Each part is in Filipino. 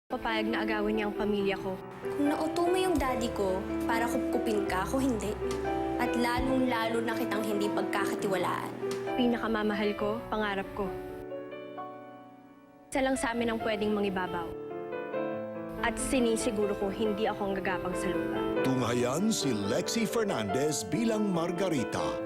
Papayag na agawin niya ang pamilya ko. Kung nauto mo yung daddy ko, para kupkupin ka, ako hindi. At lalong-lalo na kitang hindi pagkakatiwalaan. Pinakamamahal ko, pangarap ko. Isa lang sa amin ang pwedeng mangibabaw. At sinisiguro ko hindi ako ang gagapang sa lupa. Tunghayan si Lexie Fernandez bilang Margarita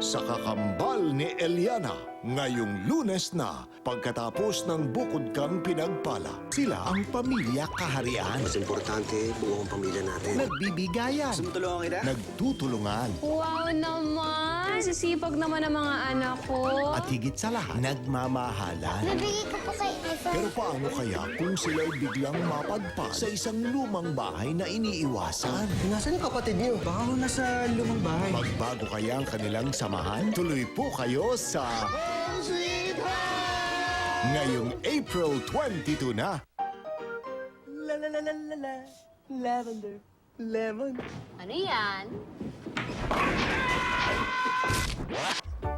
sa kakambal ni Eliana ngayong Lunes na pagkatapos ng Bukod Kang Pinagpala. Sila ang pamilya kaharian. Mas importante, buo ang pamilya natin. Nagbibigayan. Sumutulungan kita? Nagtutulungan. Wow naman! Sisipag naman ang mga anak ko. At higit sa lahat, nagmamahalan. Nabigay ko po kay Eva. Pero paano kaya kung sila'y biglang mapadpad sa isang lumang bahay na iniiwasan? Nasaan yung kapatid niyo? Baka mo nasa lumang bahay. Magbago kaya ang kanilang samahan? Tuloy po kayo sa... Ngayong April 22 na. La la la la la la. Lavender. Lemon. Ano yan?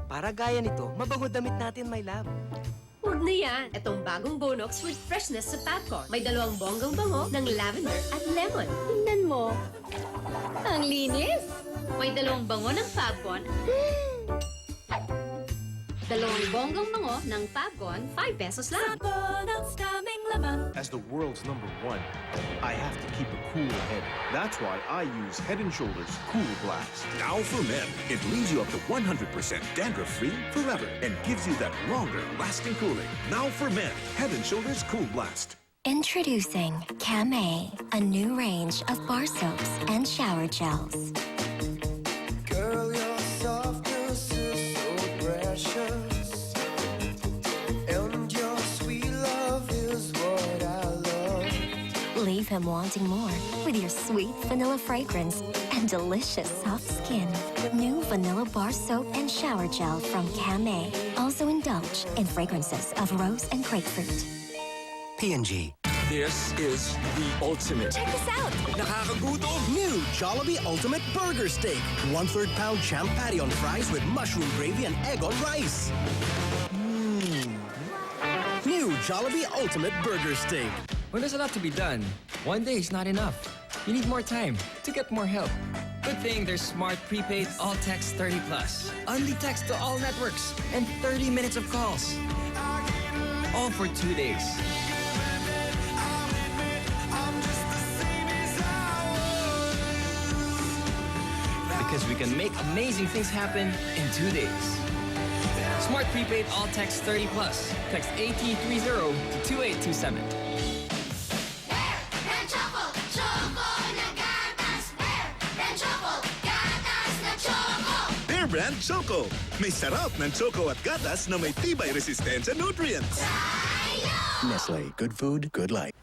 Para gaya nito, mabango damit natin, my love. Huwag na yan. Itong bagong Bonox with freshness sa Popcorn. May dalawang bonggang bango ng lavender at lemon. Tingnan mo. Ang linis. May dalawang bango ng Popcorn. Dalawang bonggang bango ng Popcorn, 5 pesos lang. As the world's #1, I have to keep a cool head. That's why I use Head & Shoulders Cool Blast. Now for men, it leaves you up to 100% dandruff-free forever and gives you that longer-lasting cooling. Now for men, Head & Shoulders Cool Blast. Introducing Camay, a new range of bar soaps and shower gels. Girl, your softness is so precious. And your sweet love is what I love. Leave him wanting more with your sweet vanilla fragrance and delicious soft skin. New vanilla bar soap and shower gel from Camay. Also indulge in fragrances of rose and grapefruit. P&G. This is the ultimate. Check this out! Nakakagutom! New Jollibee Ultimate Burger Steak. 1/3 pound champ patty on fries with mushroom gravy and egg on rice. New Jollibee Ultimate Burger Steak. When there's a lot to be done, one day is not enough. You need more time to get more help. Good thing there's Smart Prepaid All Text 30 Plus. Only text to all networks and 30 minutes of calls. All for 2 days. Because we can make amazing things happen in 2 days. Smart Prepaid All Text 30 Plus. Text AT30 to 2827. Bear Brand Choco. May sarap ng choco at gatas na may tibay resistensya nutrients. Nestle. Good food, good life.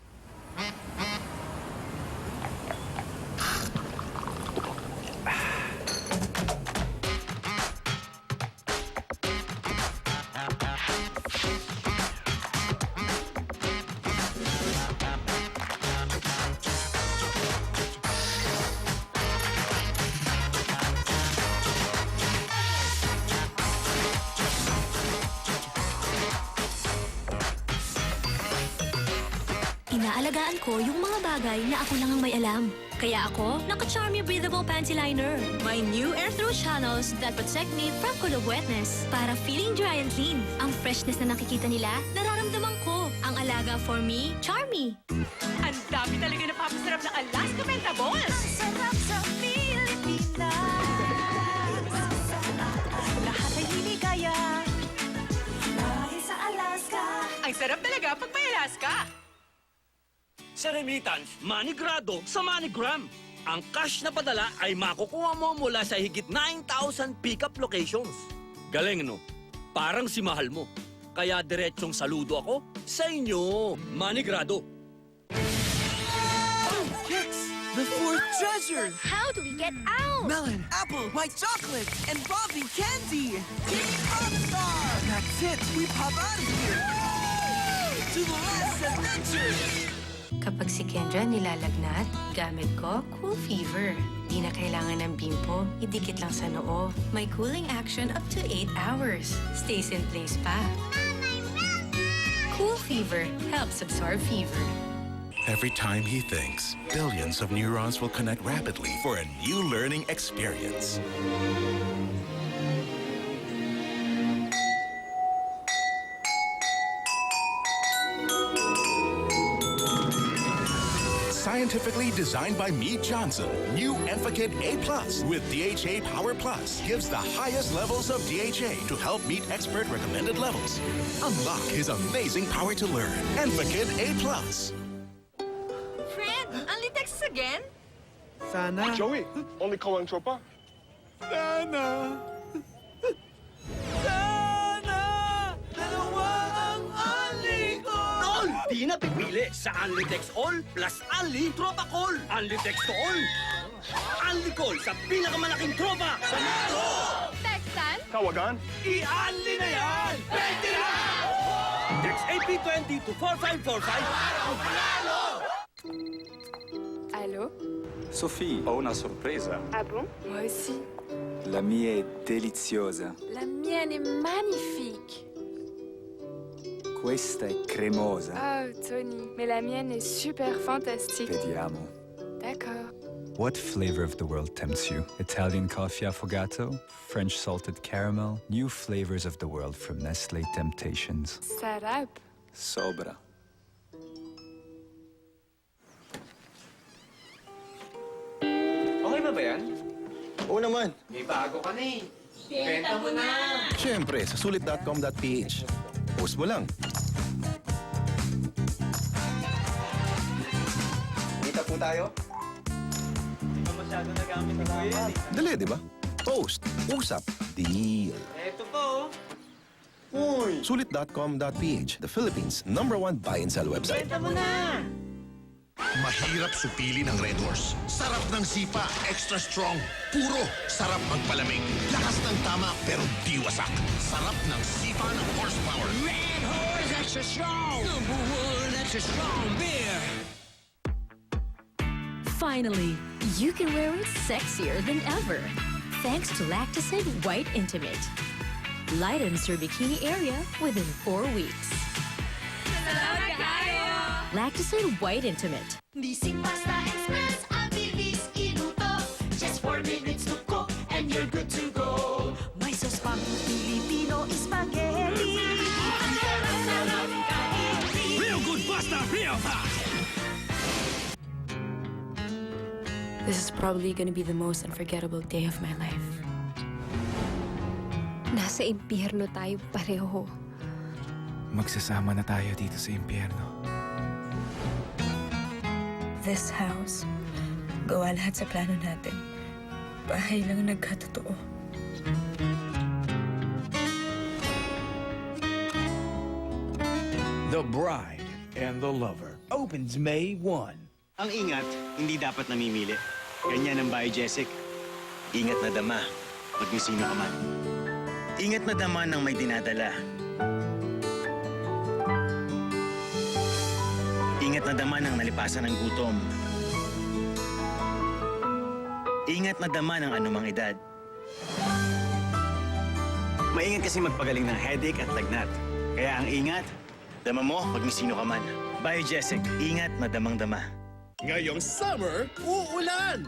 Inaalagaan ko yung mga bagay na ako lang ang may alam. Kaya ako, naka-Charmy Breathable Panty Liner. My new air through channels that protect me from cold wetness. Para feeling dry and clean. Ang freshness na nakikita nila, nararamdaman ko. Ang alaga for me, Charmy. Ang dami talaga napapasarap ng Alaska Pentaballs! Sarap sa Pilipinas. Lahat ay hiligaya. Dahil sa Alaska. Ang sarap talaga pag may Alaska! Sa remittance, Manigrado sa Manigram. Ang cash na padala ay makukuha mo mula sa higit 9,000 pick-up locations. Galing, no? Parang si mahal mo. Kaya diretsong saludo ako sa inyo, Manigrado. Oh, Kix! The fourth treasure! How do we get out? Melon, apple, white chocolate, and Bobby candy! Team Popstar! That's it! We pop out of here! To the last adventure! Kapag si Kendra nilalagnat, gamit ko Cool Fever. Di na kailangan ng bimpo, idikit lang sa noo. May cooling action up to 8 hours. Stays in place pa. Cool Fever helps absorb fever. Every time he thinks, billions of neurons will connect rapidly for a new learning experience. Scientifically designed by Mead Johnson, new Enfakid A+ with DHA Power Plus gives the highest levels of DHA to help meet expert recommended levels. Unlock his amazing power to learn. Enfakid A+. Fred, only texts again? Sana. Joey, only call ang tropa. Sana. Sana. Dalawa ang ali ko. Tol, di na pipili sa Unli Text All plus Unli Tropa Call. Unli Text to All. Unli Call sa pinakamalaking tropa. Panalo! Textan? Tawagan? I-unli na yan! 20 na! Text AP20 to 4545. Allô? Sophie, ho una sorpresa. Ah bon? Moi aussi. La mia è deliziosa. La mienne est magnifique. Questa è cremosa. Oh, Tony, mais la mienne est super fantastique. Vediamo. D'accord. What flavor of the world tempts you? Italian coffee affogato? French salted caramel? New flavors of the world from Nestlé Temptations. Sarap. Sobra. Okay na ba yan? Oo naman. May bago ka na eh. Benta mo na! Siyempre, sa sulit.com.ph. Post mo lang. Kita po tayo? Hindi masyado nagamit ni Kuya yan eh. Dali, di ba? Post, usap, deal. Eto po. Sulit.com.ph, the Philippines' #1 buy and sell website. Benta mo na! Mahirap supili ng Red Horse. Sarap ng sipa, extra strong. Puro, sarap magpalamig. Lakas ng tama, pero di wasak. Sarap ng sipa ng horsepower. Red Horse Extra Strong! #1 extra strong beer! Finally, you can wear it sexier than ever. Thanks to Lactacid White Intimate. Lightens your bikini area within 4 weeks. Lactacid White Intimate. Nising Pasta Express, ang bilis iluto. Just 4 minutes to cook and you're good to go. May sauce pang Filipino spaghetti. Ang sarap-sarap kainin. Real good pasta, real fast! This is probably gonna be the most unforgettable day of my life. Nasa impyerno tayo pareho. Magsasama na tayo dito sa impyerno. This house, gawa lahat sa plano natin. Bahay lang nagkatotoo. The Bride and the Lover opens May 1. Ang ingat, hindi dapat namimili. Ganyan ang bahay, Jessic. Ingat na dama, pag may sino ka man. Ingat na dama ng may dinadala. Ingat na dama ng nalipasan ng gutom. Ingat na dama ng anumang edad. Maingat kasi magpagaling ng headache at lagnat. Kaya ang ingat, dama mo pag may sino ka man. Bye, Jessic. Ingat na damang-dama. Ngayong summer, uulan!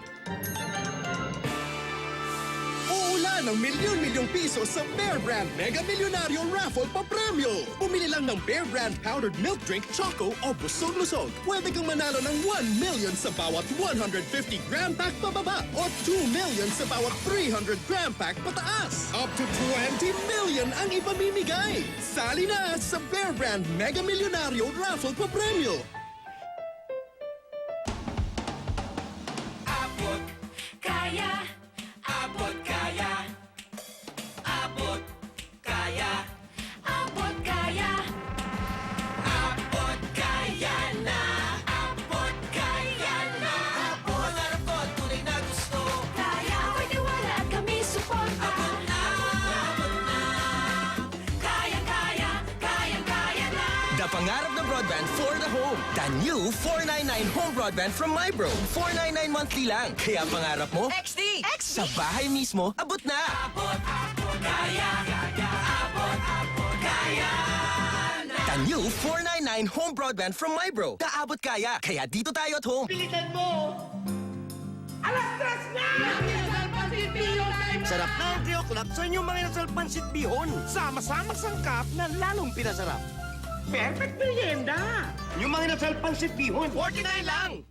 Uulan ng milyon-milyong piso sa Bear Brand Mega Milyonaryo Raffle pa-premyo! Bumili lang ng Bear Brand Powdered Milk Drink Choco o Busog-Lusog. Pwede kang manalo ng 1 million sa bawat 150-gram pack pababa o 2 million sa bawat 300-gram pack pataas. Up to 20 million ang ipamimigay! Sali na sa Bear Brand Mega Milyonaryo Raffle pa-premyo! Abot kaya, abot kaya, abot kaya, abot kaya, abot kaya na, abot kaya na, abot. Pangarap ko at tunay na gusto. Kaya ako'y tiwala at kami suporta. Abot na, abot na, kaya, kaya, kaya, kaya na. The pangarap na broadband for the home. The new 499 home broadband from MyBro. 499 monthly lang. Kaya pangarap mo, XD! sa bahay mismo, abot na! Abot, abot, kaya, kaya, abot, abot, kaya na. The new 499 home broadband from MyBro. Kaabot kaya, kaya dito tayo at home. Pilitan mo! Alas 3 na! Pansit Bihon! Sarap na ang Trio Club sa inyong mga inasal Pansit Bihon. Sama-sama sangkap na lalong pinasarap. Perfect merienda! Yung mga inasal Pansit Bihon, 49 lang!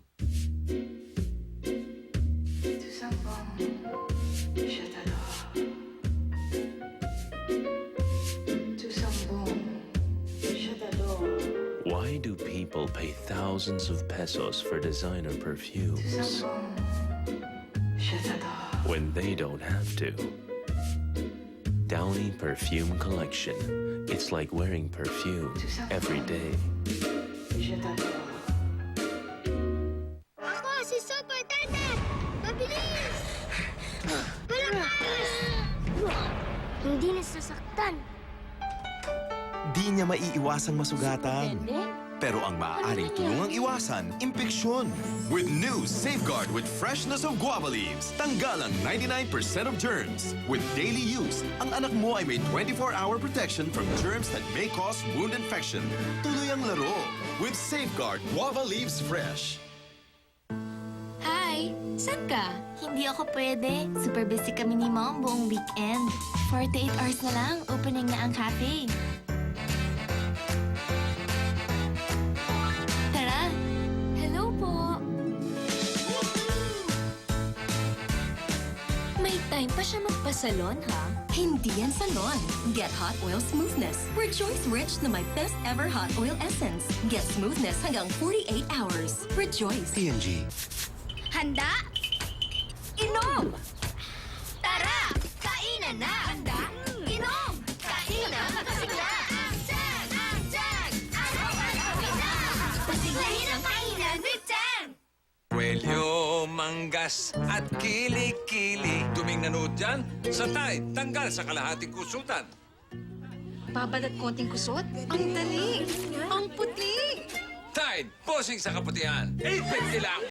Why do people pay thousands of pesos for designer perfumes when they don't have to? Downy Perfume Collection. It's like wearing perfume every day. Ako, si Super Tata! Mabilis! Malakas! Hindi nasasaktan. Di niya maiiwasang masugatan. Pero ang maaaring tulungang iwasan, impeksyon. With new Safeguard with freshness of guava leaves, tanggal ang 99% of germs. With daily use, ang anak mo ay may 24-hour protection from germs that may cause wound infection. Tuloy ang laro with Safeguard Guava Leaves Fresh. Hi! Saan ka? Hindi ako pwede. Super busy kami ni Mom buong weekend. 48 hours na lang, opening na ang cafe. Tara! Hello po! May time pa siya magpasalon, ha? Hindi yan salon. Get Hot Oil Smoothness. Rejoice Rich na my best ever hot oil essence. Get smoothness hanggang 48 hours. Rejoice. P&G. Handa? Inom! Tara! Kainan na! Handa? Inom! Kainan na! Pasigla! Tag! Tag! Araw-araw na! Pasiglahin ang kainan with Tang! Kwelyo, manggas at kili-kili. Tuming nanood dyan, sa Tide, tanggal sa kalahating kusutan. Babad at konting kusot? Ang dali! Ang puti! Tide, posing sa kaputihan. 850 lang!